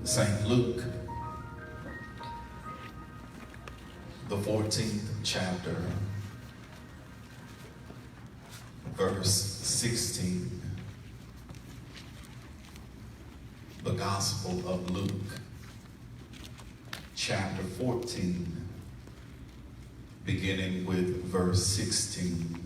St. Luke, the 14th chapter, verse 16. The Gospel of Luke, chapter 14, beginning with verse 16.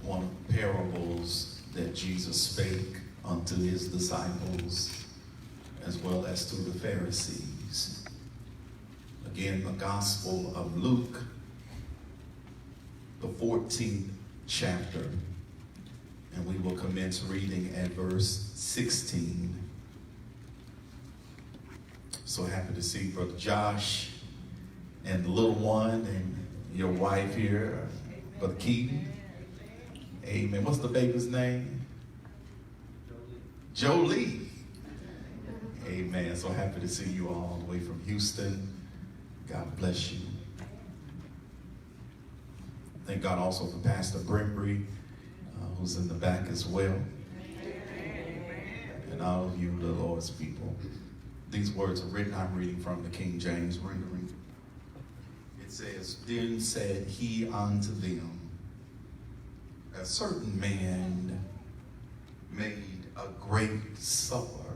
One of the parables that Jesus spake unto his disciples as well as to the Pharisees. Again, the Gospel of Luke, the 14th chapter, and we will commence reading at verse 16. So happy to see Brother Josh and the little one and your wife here, Brother Keaton. Amen. What's the baby's name? Jolie. Amen. So happy to see you all the way from Houston. God bless you. Thank God also for Pastor Brimbury, who's in the back as well. And all of you, the Lord's people. These words are written, I'm reading from the King James rendering. It says, Then said he unto them, a certain man made a great supper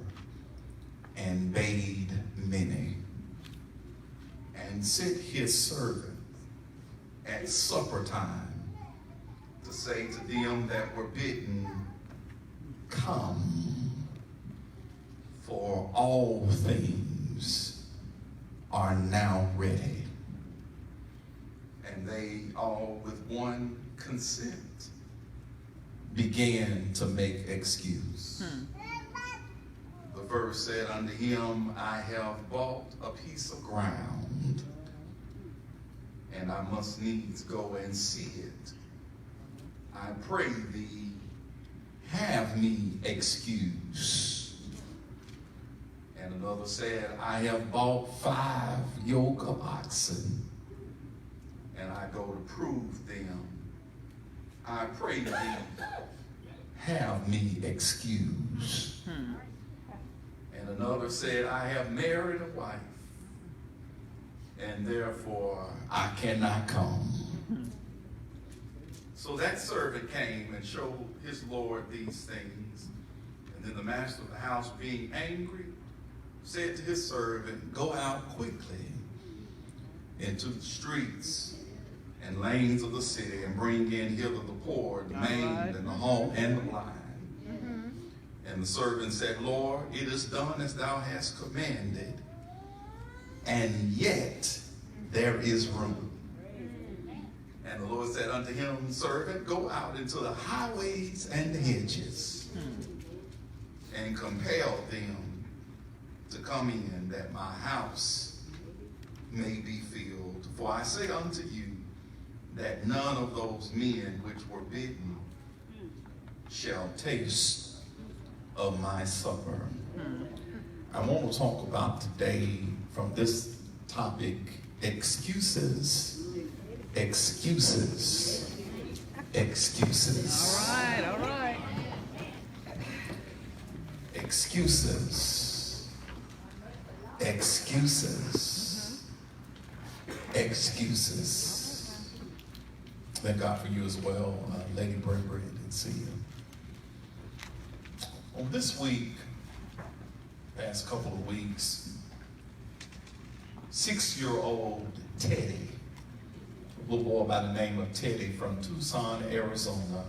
and bade many, and sent his servant at supper time to say to them that were bidden, Come, for all things are now ready. And they all with one consent began to make excuse. The verse said unto him, I have bought a piece of ground, and I must needs go and see it. I pray thee, have me excuse. And another said, I have bought 5 yoke of oxen, and I go to prove them. I pray thee, have me excuse. And another said, I have married a wife, and therefore I cannot come. So that servant came and showed his Lord these things. And then the master of the house, being angry, said to his servant, Go out quickly into the streets and lanes of the city, and bring in hither the poor, the maimed, and the halt, and the blind. And the servant said, Lord, it is done as thou hast commanded, and yet there is room. And the Lord said unto him, Servant, go out into the highways and the hedges, and compel them to come in, that my house may be filled. For I say unto you, that none of those men which were bidden shall taste of my supper. I want to talk about today from this topic, excuses. Excuses. Excuses. All right. Excuses. Excuses. Excuses. Thank God for you as well, Lady Brimbury. I didn't see you. Well, this week, past couple of weeks, 6-year-old Teddy, a little boy by the name of Teddy from Tucson, Arizona,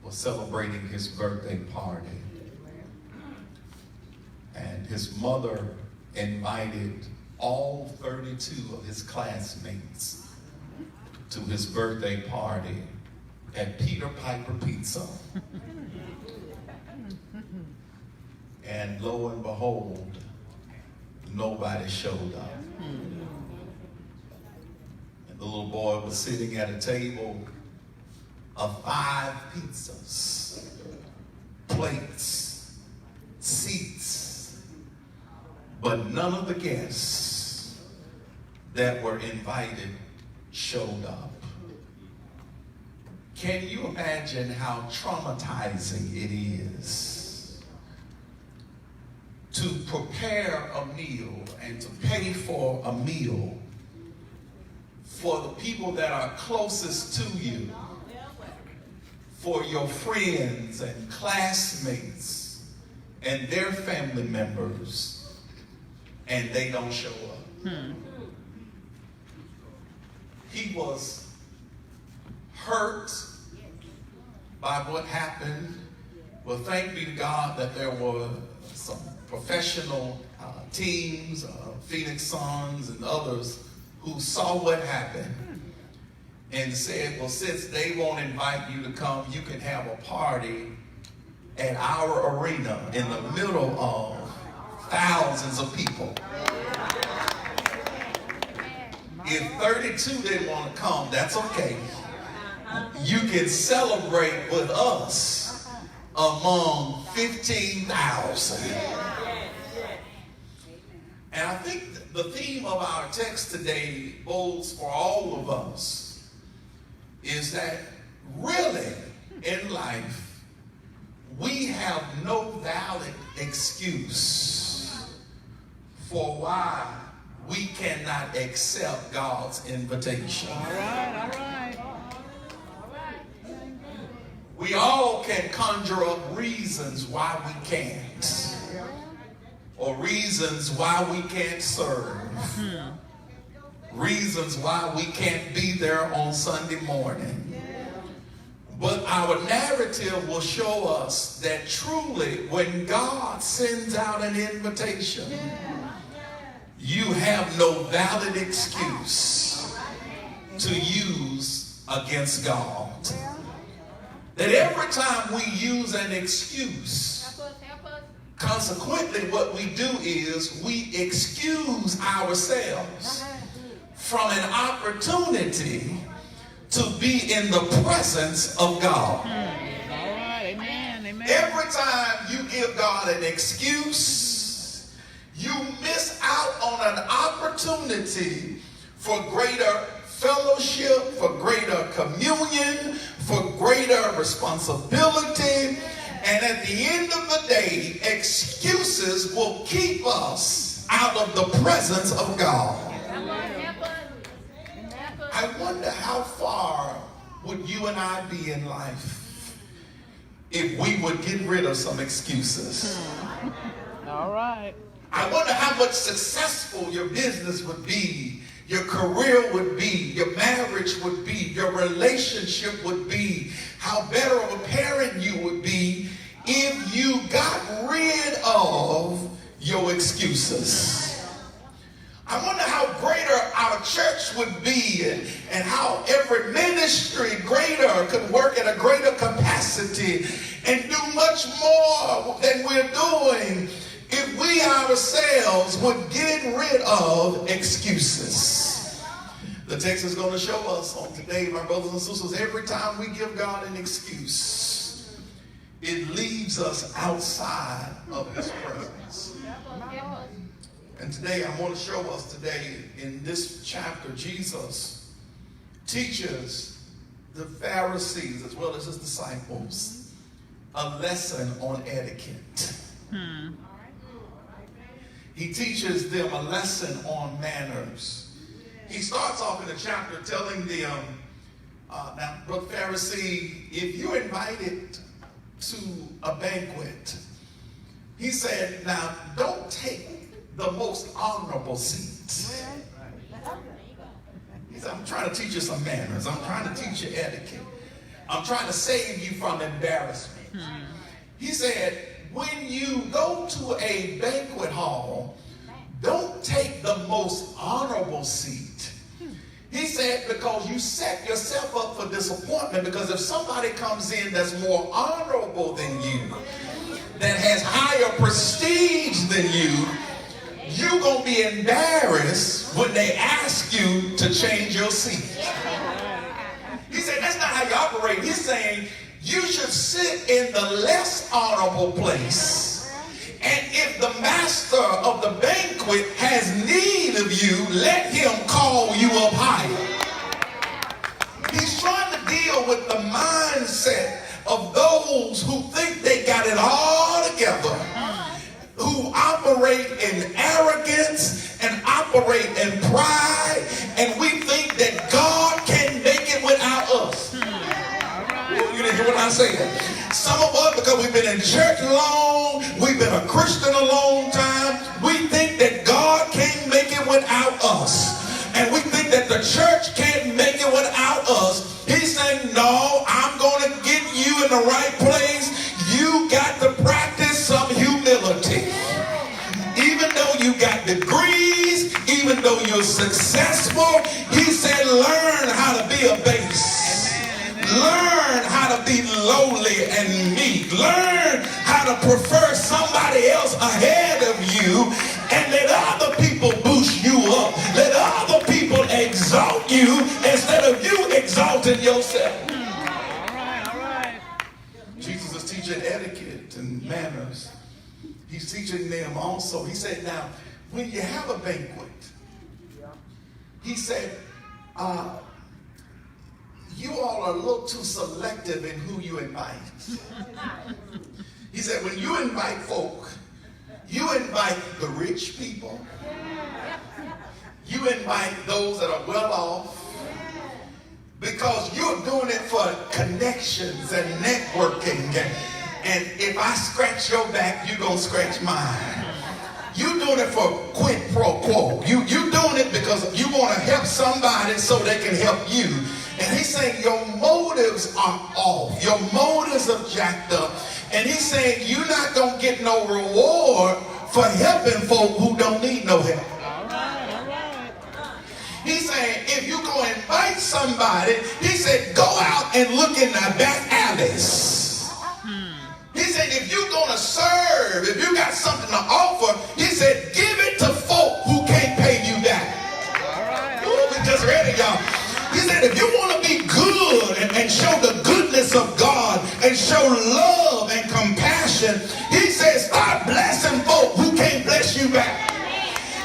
was celebrating his birthday party. And his mother invited all 32 of his classmates to his birthday party at Peter Piper Pizza. And lo and behold, nobody showed up. And the little boy was sitting at a table of 5 pizzas, plates, seats, but none of the guests that were invited showed up. Can you imagine how traumatizing it is to prepare a meal and to pay for a meal for the people that are closest to you, for your friends and classmates and their family members, and they don't show up? He was hurt by what happened. Well, thank be to God that there were some professional teams, Phoenix Suns and others, who saw what happened and said, well, since they won't invite you to come, you can have a party at our arena in the middle of thousands of people. If 32 didn't want to come, that's okay. You can celebrate with us among 15,000. And I think the theme of our text today bodes for all of us is that really in life we have no valid excuse for why we cannot accept God's invitation. All right. We all can conjure up reasons why we can't, or reasons why we can't serve, reasons why we can't be there on Sunday morning. But our narrative will show us that truly when God sends out an invitation, you have no valid excuse to use against God. That every time we use an excuse, consequently what we do is we excuse ourselves from an opportunity to be in the presence of God. All right, amen. Every time you give God an excuse, you miss out on an opportunity for greater fellowship, for greater communion, for greater responsibility. And at the end of the day, excuses will keep us out of the presence of God. I wonder how far would you and I be in life if we would get rid of some excuses. All right. I wonder how much successful your business would be, your career would be, your marriage would be, your relationship would be, how better of a parent you would be if you got rid of your excuses. I wonder how greater our church would be and how every ministry greater could work at a greater capacity and do much more than we're doing if we ourselves would get rid of excuses. The text is going to show us on today, my brothers and sisters, every time we give God an excuse, it leaves us outside of his presence. And today I want to show us today in this chapter, Jesus teaches the Pharisees as well as his disciples a lesson on etiquette. He teaches them a lesson on manners. He starts off in the chapter telling them, now, brother Pharisee, if you're invited to a banquet, he said, now, don't take the most honorable seat. He said, I'm trying to teach you some manners. I'm trying to teach you etiquette. I'm trying to save you from embarrassment. He said, when you go to a banquet hall, don't take the most honorable seat. He said, because you set yourself up for disappointment, because if somebody comes in that's more honorable than you, that has higher prestige than you, you're going to be embarrassed when they ask you to change your seat. He said, that's not how you operate. He's saying, you should sit in the less honorable place. And if the master of the banquet has need of you, let him call you up higher. He's trying to deal deal with the mindset of those who think they got it all together, who operate in arrogance and operate in pride, and we think that God can make it without us. You didn't hear what I said? Some of us, because we've been in church long, we've been a Christian a long time, we think that God can't make it without us. And we think that the church can't make it without us. He's saying, no, I'm going to get you in the right place. You got to practice some humility. Even though you got degrees, even though you're successful, he said, learn how to be a base. Learn how to be lowly and meek. Learn how to prefer somebody else ahead of you, and let other people boost you up. Let other people exalt you instead of you exalting yourself. All right. Jesus is teaching etiquette and manners. He's teaching them also. He said, now, when you have a banquet, he said, you all are a little too selective in who you invite. He said, when you invite folk, you invite the rich people. You invite those that are well off, because you're doing it for connections and networking. And if I scratch your back, you're going to scratch mine. You're doing it for quid pro quo. You're doing it because you want to help somebody so they can help you. And he's saying your motives are off. Your motives are jacked up. And he's saying you're not going to get no reward for helping folk who don't need no help. All right. He's saying if you go invite somebody, he said go out and look in the back alleys. He said if you're going to serve, if you got something to offer, he said give it to folk who can't pay you back. All right. Ooh, we just read it, y'all. He said if you want to be good and show the goodness of God and show love and compassion, he said start blessing folk who can't bless you back.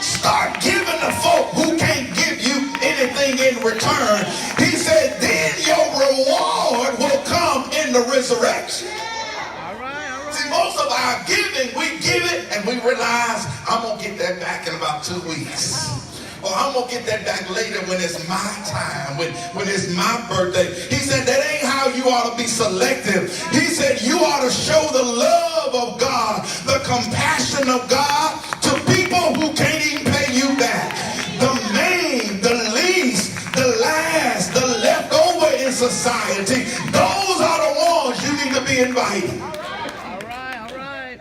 Start giving to folk who can't give you anything in return. He said then your reward will come in the resurrection. All right. See, most of our giving, we give it and we realize I'm going to get that back in about 2 weeks. Or I'm going to get that back later when it's my time, when it's my birthday. He said that ain't how you ought to be selective. He said you ought to show the love of God, the compassion of God to people who can't even pay you back. The main, the least, the last, the leftover in society. Those are the ones you need to be inviting. All right.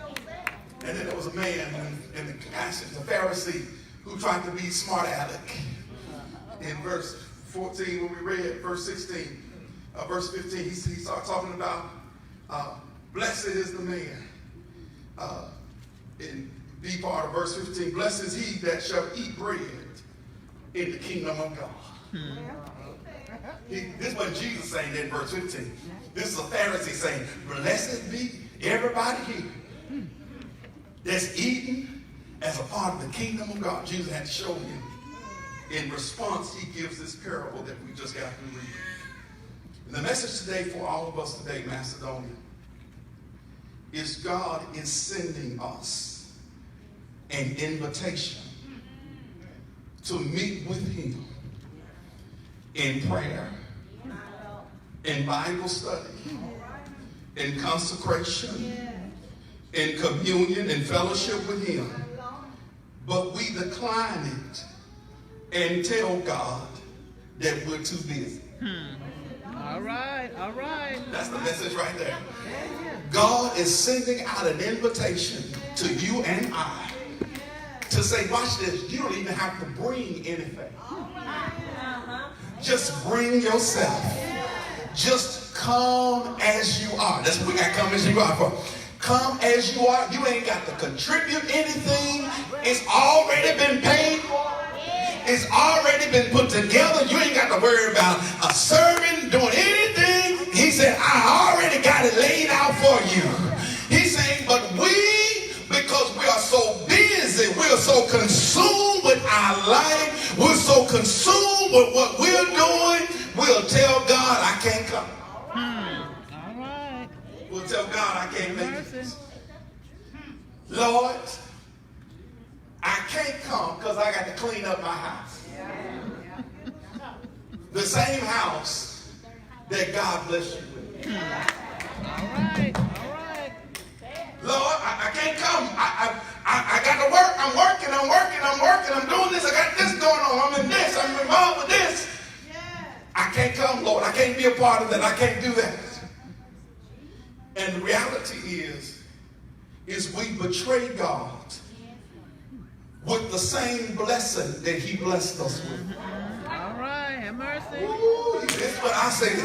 And then there was a man in the passage, a Pharisee, who tried to be smart aleck. In verse 14, when we read verse 16, verse 15, he started talking about blessed is the man. In B part of verse 15, blessed is he that shall eat bread in the kingdom of God. This is what Jesus saying in verse 15. This is a Pharisee saying, blessed be everybody here that's eating as a part of the kingdom of God. Jesus had to show him. In response, he gives this parable that we just got to read. And the message today for all of us today, Macedonia, is God is sending us an invitation to meet with him in prayer, in Bible study, in consecration, in communion, in fellowship with him. But we decline it and tell God that we're too busy. All right. That's the message right there. God is sending out an invitation to you and I to say, watch this, you don't even have to bring anything. Just bring yourself. Just come as you are. That's what we got come as you are for. Come as you are. You ain't got to contribute anything. It's already been paid for. It's already been put together. You ain't got to worry about a sermon, doing anything. He said, I already got it laid out for you. He's saying, but we, because we are so busy, we're so consumed with our life, we're so consumed with what we're doing, we'll tell God, I can't come. All right. We'll tell God, I can't make Mercy. it. Lord, I can't come because I got to clean up my house. The same house that God blessed you with. All right. All right. Lord, I can't come. I got to work. I'm working. I'm doing this. I got this going on. I'm in this. I'm involved with this. I can't come, Lord. I can't be a part of that. I can't do that. And the reality is we betray God with the same blessing that he blessed us with. All right. Have mercy. Ooh, that's what I say.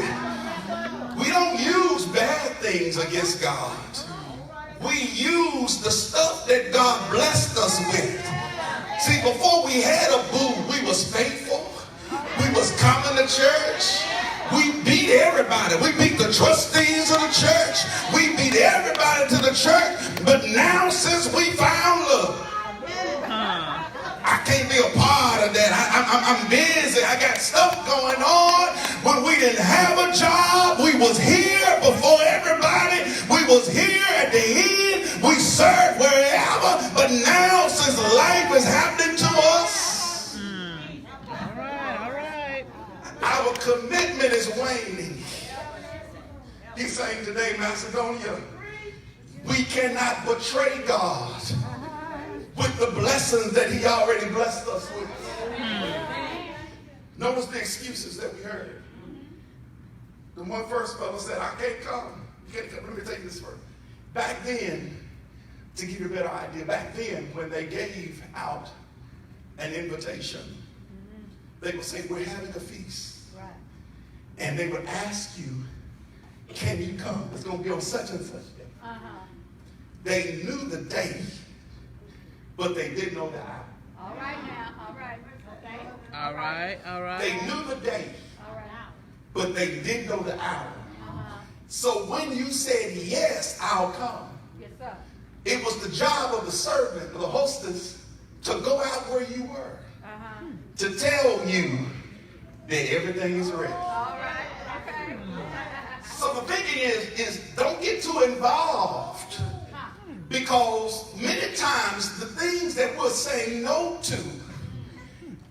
We don't use bad things against God. We use the stuff that God blessed us with. See, before we had a boo, we was faithful. We was coming to church. We beat everybody. We beat the trustees of the church. We beat everybody to the church. But now, since we found love, I can't be a part of that. I'm busy. I got stuff going on. When we didn't have a job, we was here before everybody. We was here at the end. We served wherever. But now, since life is happening to us, All right. All right. our commitment is waning. He's saying today, Macedonia, we cannot betray God with the blessings that he already blessed us with. Notice the excuses that we heard. The one first fellow said, I can't come. You can't come. Let me take this first. Back then, to give you a better idea, back then when they gave out an invitation, they would say, we're having a feast. Right. And they would ask you, can you come? It's going to be on such and such day. They knew the day, but they didn't know the hour. All right now. All right. Okay. All right. All right. They knew the day, All right. but they didn't know the hour. Uh-huh. So when you said, yes, I'll come, Yes, sir. it was the job of the servant, the hostess, to go out where you were, Uh-huh. to tell you that everything is ready. All right. Okay. So the thinking is don't get too involved, because many times the things that we're saying no to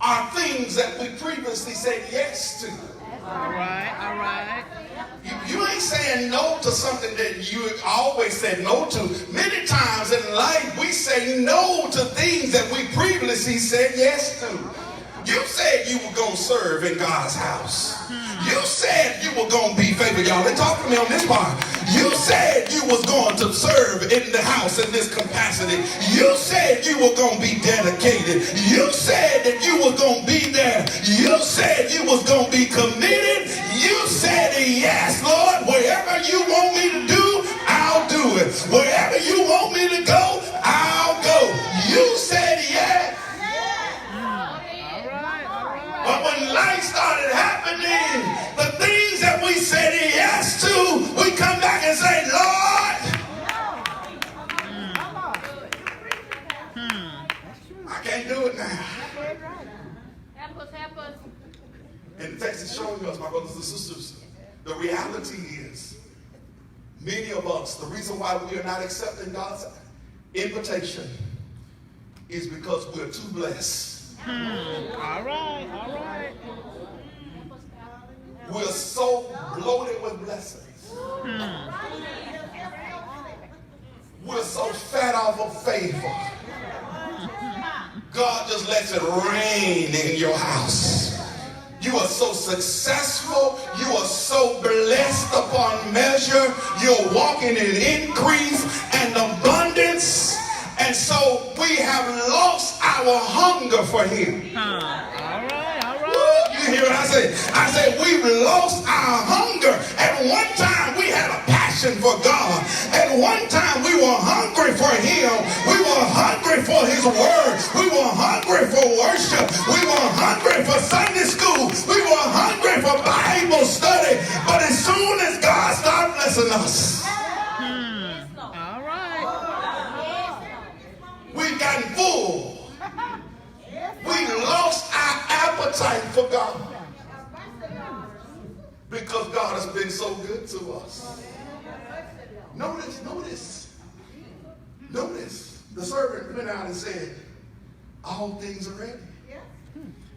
are things that we previously said yes to. All right. All right. You ain't saying no to something that you always said no to. Many times in life we say no to things that we previously said yes to. You said you were going to serve in God's house. You said you were going to be faithful. Y'all, they talk to me on this part. You said you was going to serve in the house in this capacity. You said you were going to be dedicated. You said that you were going to be there. You said you was going to be committed. You said yes, Lord, wherever you want me to do, I'll do it. Wherever you want me to go, I'll go. You said yes. But when life started happening, the things that we said yes to, we come back and say, Lord, I can't do it now. Help us. Help us. And the text is showing us, my brothers and sisters, the reality is, many of us, the reason why we are not accepting God's invitation is because we're too blessed. All right. All right. We're so bloated with blessings. We're so fat off of favor. God just lets it rain in your house. You are so successful. You are so blessed upon measure. You're walking in increase and abundance. And so we have lost our hunger for him. All right. All right. Woo, you hear what I say? I said we've lost our hunger. At one time we had a passion for God. At one time we were hungry for him. We were hungry for his word. We were hungry for worship. We were hungry for Sunday school. We were hungry for Bible study. But as soon as God started blessing us, All right. we've gotten full. We lost our appetite for God. because God has been so good to us. Notice. The servant went out and said, all things are ready.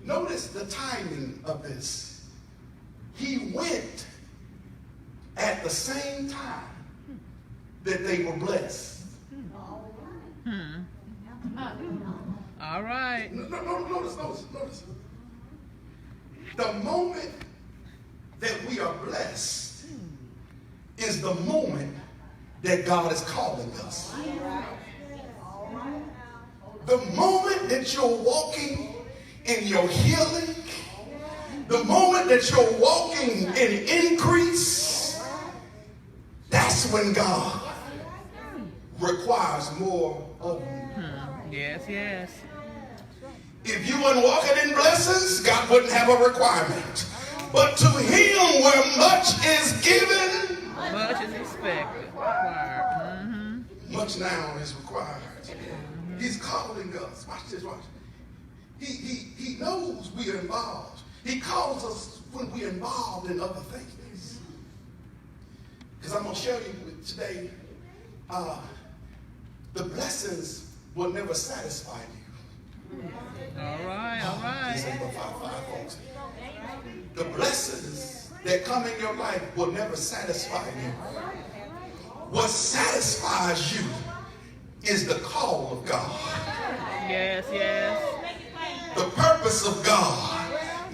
Notice the timing of this. He went at the same time that they were blessed. All right. Notice. The moment that we are blessed is the moment that God is calling us. The moment that you're walking in your healing, the moment that you're walking in increase, that's when God requires more of you. Yes. If you weren't walking in blessings, God wouldn't have a requirement. But to him where much is given, Much is expected. Required. much now is required. He's calling us. Watch this. He knows we are involved. He calls us when we're involved in other things. Because I'm going to show you today, the blessings will never satisfy you. All right. This ain't but five folks. The blessings that come in your life will never satisfy you. What satisfies you is the call of God. Yes. The purpose of God.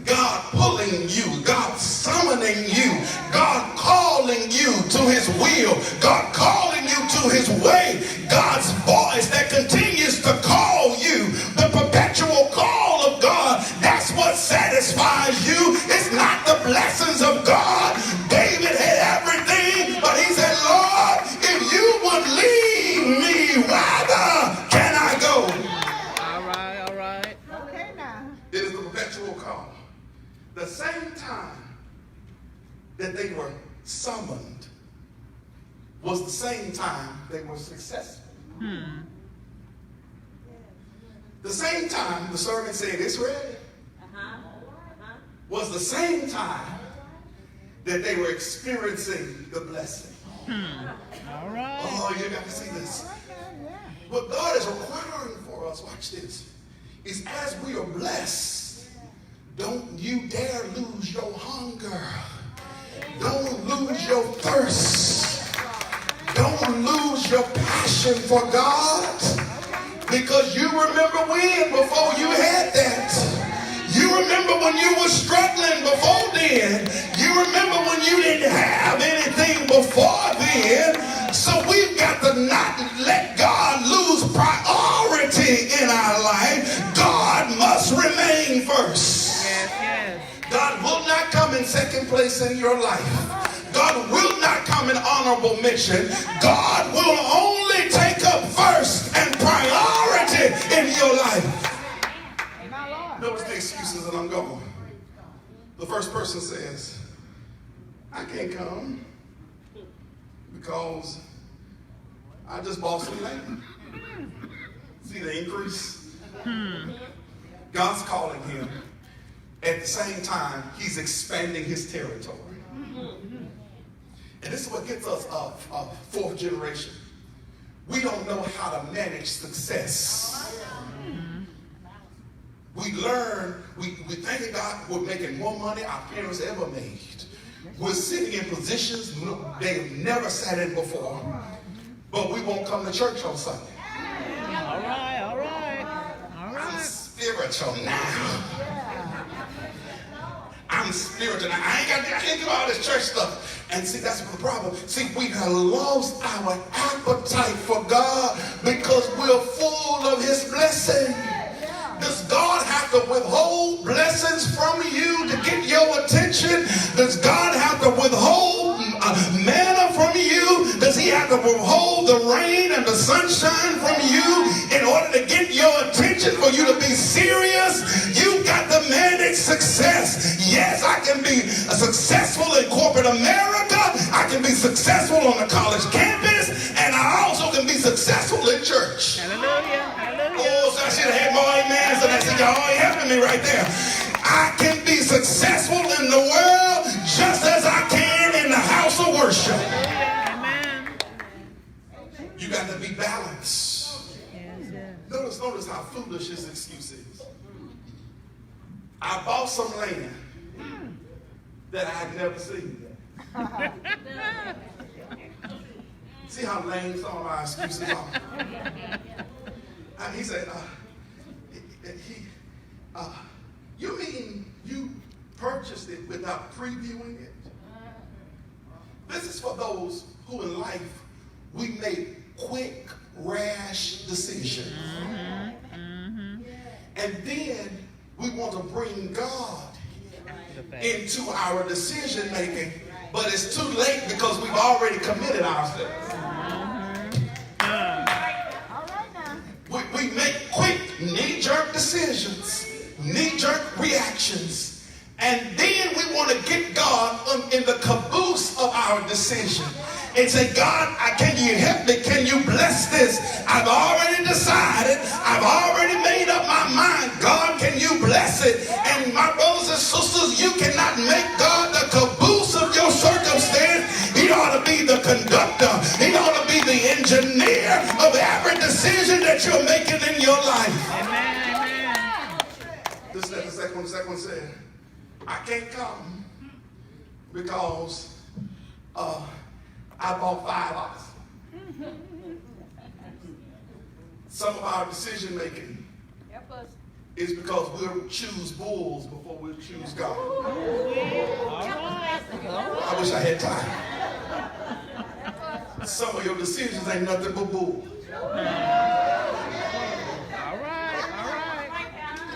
God pulling you, God summoning you, God calling you to his will, God calling you to his way, God's voice that continues to call you, the perpetual call of God. That's what satisfies you. It's not the blessings of God. David had everything, but he said, Lord, if you would leave me, whither can I go? All right. It is the perpetual call. The same time that they were summoned was the same time they were successful. The same time the servant said, it's ready, was the same time that they were experiencing the blessing. All right. Oh, you got to see this. What God is requiring for us, watch this, is as we are blessed, don't you dare lose your hunger. Don't lose your thirst. Don't lose your passion for God. Because you remember when before you had that. You remember when you were struggling before then. You remember when you didn't have anything before then. So we've got to not let God lose priority in our life. God must remain first. God will not come in second place in your life. God will not come in honorable mention. God will only take up first and priority in your life. Notice the excuses that I'm going. The first person says, I can't come because I just bought some land. See the increase? God's calling him. At the same time, he's expanding his territory. And this is what gets us a fourth generation. We don't know how to manage success. We learn, we thank God we're making more money our parents ever made. We're sitting in positions they've never sat in before, but we won't come to church on Sunday. All right. I'm spiritual now. I'm spiritual now. I can't do all this church stuff. And see, that's the problem. See, we have lost our appetite for God because we're full of his blessing. Does God have to withhold blessings from you to get your attention? Does God have to withhold manna from you? Does he have to withhold the rain and the sunshine from you in order to get your attention, for you to be serious? You got to manage success. Yes, I can be successful in corporate America. I can be successful on the college campus. And I also can be successful in church. Hallelujah. Oh, so I should have had more amens than that. Y'all ain't helping me right there. I can be successful in the world just as I You got to be balanced. Yes, yes. Notice how foolish his excuse is. I bought some land that I had never seen. See how lame some of our excuses are? And he said, you mean you purchased it without previewing it? This is for those who in life, we make quick, rash decisions. And then we want to bring God into our decision making, but it's too late because we've already committed ourselves. We make quick, knee-jerk decisions, knee-jerk reactions, and then we want to get God in the caboose of our decision and say, God, can you help me? Can you bless this? I've already decided. I've already made up my mind. God, can you bless it? And my brothers and sisters, you cannot make God the caboose of your circumstance. He ought to be the conductor. He ought to be the engineer of every decision that you're making in your life. Amen. This is the second one. The second one said, I can't come because I bought 5 oxen. Some of our decision making is because we'll choose bulls before we'll choose God. I wish I had time. Some of your decisions ain't nothing but bulls. All right.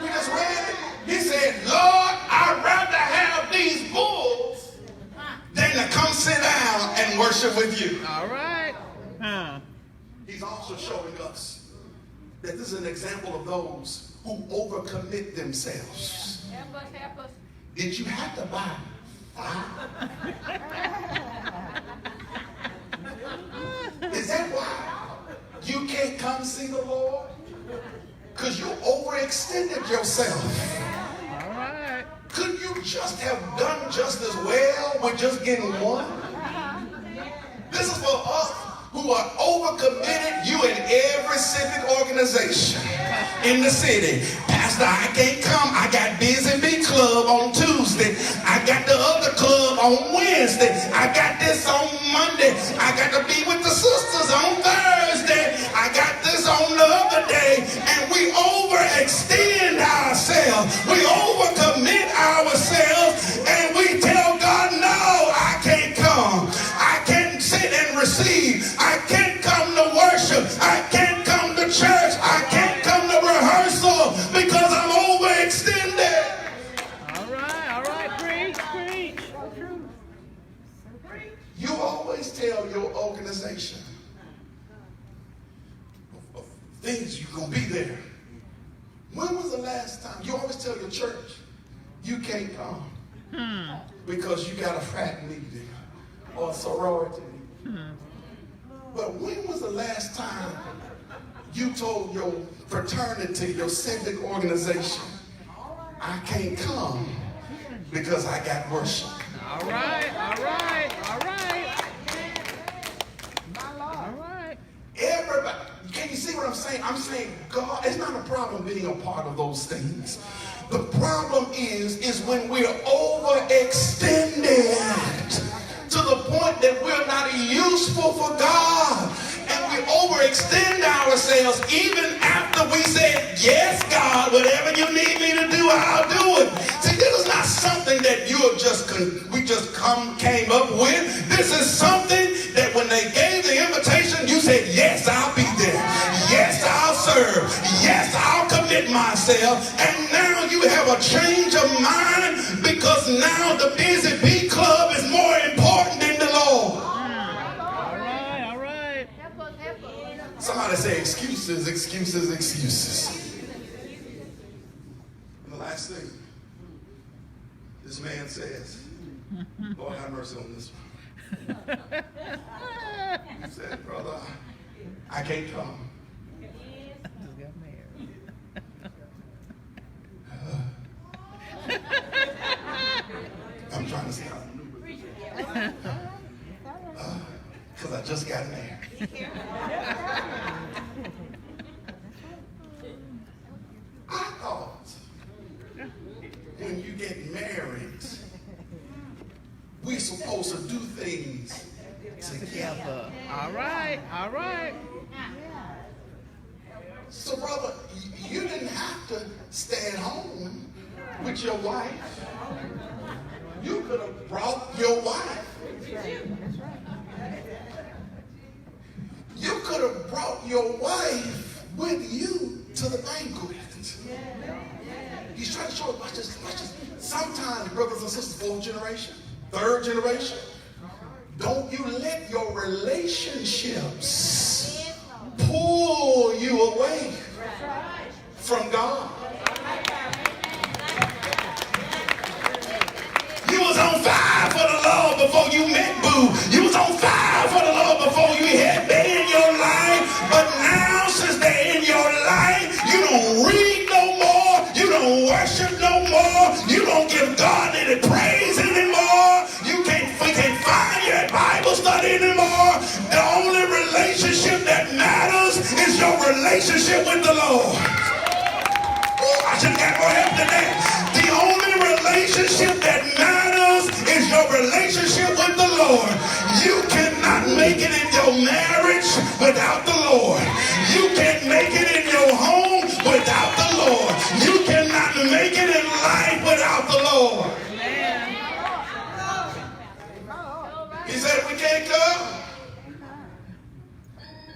We just read it. He said, Lord, I'd rather have these bulls than to come sit down and worship with you. All right. He's also showing us that this is an example of those who overcommit themselves. Help us. Did you have to buy 5? Is that why you can't come see the Lord? Because you overextended yourself. All right. Couldn't you just have done just as well with just getting one? This is for us who are overcommitted, you in every civic organization in the city. Pastor, I can't come. I got Busy Bee Club on Tuesday. I got the other club on Wednesday. I got this on Monday. I got to be with the sisters on Thursday. I got this on the other day. And we overextend ourselves. We overcommit ourselves. And we tell God, no, I can't come. I can't sit and receive. I can't come to worship. I can't come to church. I can't come to rehearsal because I'm overextended. All right. Preach. You always tell your organization of things you're going to be there. When was the last time? You always tell your church you can't come because you got a frat meeting or a sorority meeting. But when was the last time you told your fraternity, your civic organization, I can't come because I got worship? All right. Everybody, can you see what I'm saying? I'm saying God, it's not a problem being a part of those things. The problem is when we're overextended to the point that we're not useful for God. And we overextend ourselves even after we said, yes, God, whatever you need me to do, I'll do it. See, this is not something that came up with. This is something that when they gave the invitation, you said, yes, I'll be there. Yes, I'll serve. Yes, I'll commit myself. And now you have a change of mind because now the Busy Bee Club is more important than the Lord. All right. Help us. Somebody say excuses. And the last thing, this man says, Lord have mercy on this one. He said, brother, I can't come. Just got married. I'm trying to stop. Because I just got married. right. All right. So, brother, you didn't have to stay at home with your wife. You could have brought your wife. You could have brought your wife with you to the banquet. He's trying to show us, watch this, watch this. Sometimes, brothers and sisters, fourth generation, third generation, don't you let your relationships pull you away from God. You was on fire for the Lord before you met Boo. You was on fire for the Lord before you had they in your life. But now, since they're in your life, you don't read no more. You don't worship no more. You don't give God any praise anymore. We can't find you at Bible study anymore. The only relationship that matters is your relationship with the Lord. I should have got more help than that. The only relationship that matters is your relationship with the Lord. You cannot make it in your marriage without the Lord. You can't make it in your home without the Lord. You cannot make it in life without the Lord. He said, we can't come.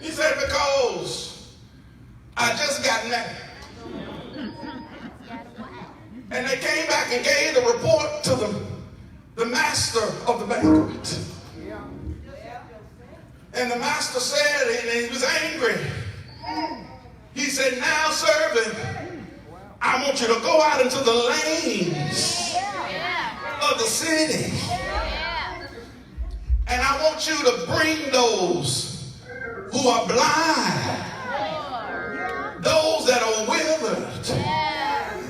He said, because I just got married. And they came back and gave the report to the master of the banquet. And the master said, and he was angry. He said, now, servant, I want you to go out into the lanes of the city. And I want you to bring those who are blind, those that are withered,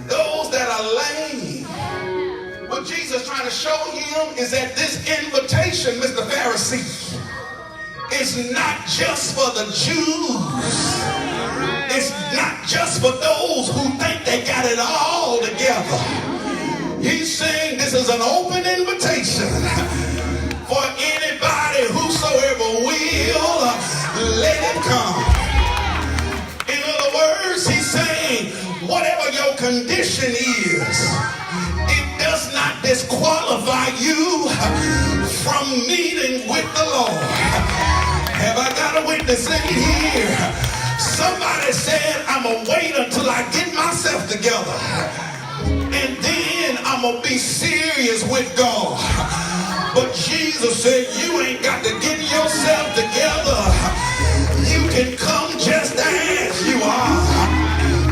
those that are lame. What Jesus is trying to show him is that this invitation, Mr. Pharisee, is not just for the Jews. It's not just for those who think they got it all together. He's saying this is an open invitation for anybody whosoever will, let him come. In other words, he's saying, whatever your condition is, it does not disqualify you from meeting with the Lord. Have I got a witness in here? Somebody said, I'm going to wait until I get myself together. And then I'm going to be serious with God. But Jesus said, you ain't got to get yourself together. You can come just as you are.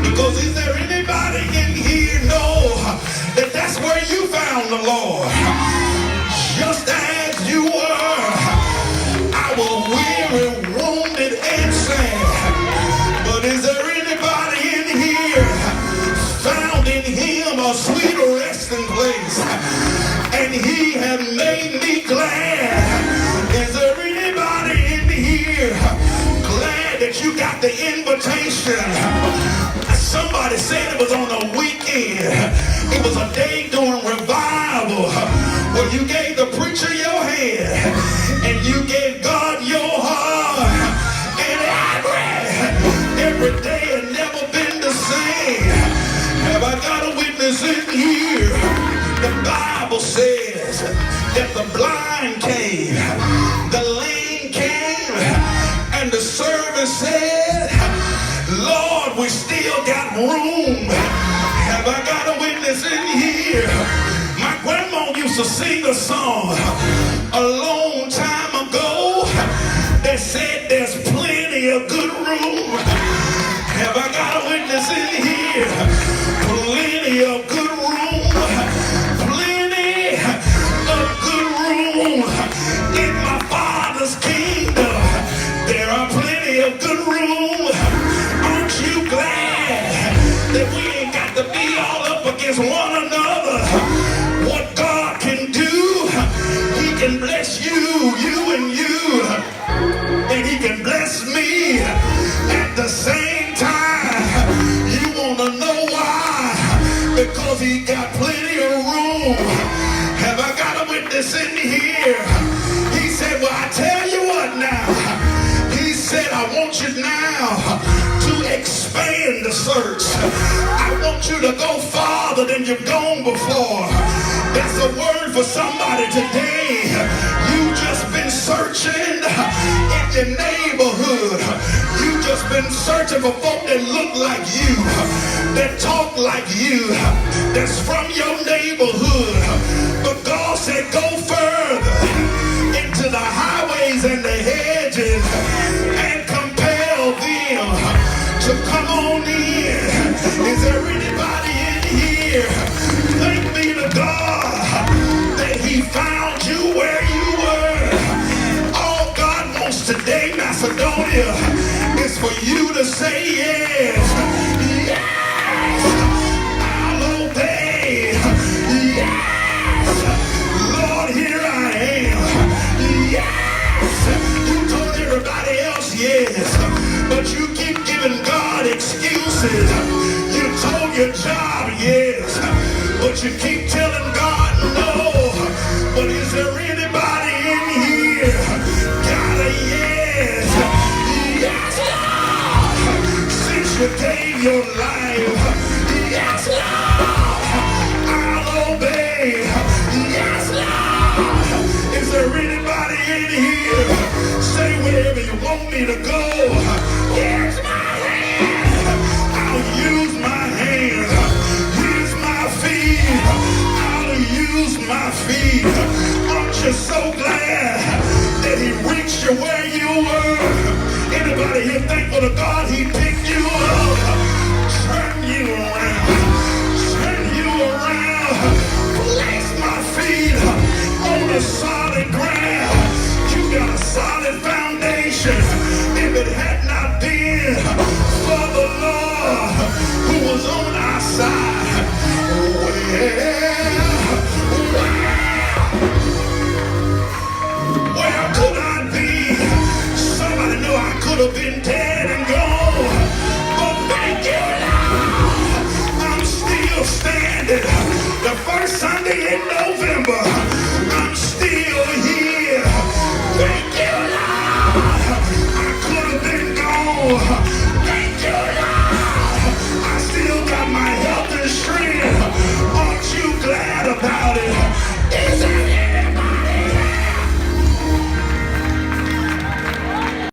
Because is there anybody in here know that that's where you found the Lord? Just as you were. I was weary, wounded, and sad. But is there anybody in here found in him a sweet resting place? And he had made me glad. Is there anybody in here glad that you got the invitation? Somebody said it was on a weekend. It was a day during revival where you gave the preacher your head and you gave God your heart. And every day had never been the same. Have I got a witness in here? The Bible says that the blind came, the lame came, and the servant said, Lord, we still got room. Have I got a witness in here? My grandma used to sing a song a long time ago that said there's plenty of good room. Have I got a witness in here? Plenty of good room. Plenty of good room. In my Father's kingdom, there are plenty of good room. Aren't you glad that we ain't got to be all up against one another? What God can do, he can bless you, you and you, and he can bless me at the same time. You want to know why? Because he got plenty of room. Have I got a witness in here? He said, well, I tell you what now. He said, I want you now to expand the search. I want you to go farther than you've gone before. That's a word for somebody today. You just been searching in your neighborhood. You just been searching for folk that look like you, that talk like you, that's from your neighborhood. But God said, go further into the highways and the hedges and compel them to come on in. Is there anybody in here? Thank be to God that he found you where you were. All God wants today, Macedonia, is for you to say yes. Yes, I'll obey. Yes, Lord, here I am. Yes, you told everybody else yes, but you keep giving God excuses. You told your job yes, but you keep telling God no. But is there anybody in here got a yes? Yes, Lord. Since you gave your life, yes, Lord, I'll obey. Yes, Lord. Is there anybody in here? Say wherever you want me to go. Here's my hand. I'll use my hand. Here's my feet. I'll use my feet. Aren't you so glad that he reached you where you were? Anybody here thankful to God he picked you up? Turn you around. Turn you around. Place my feet on the solid ground. You got a solid foundation. If it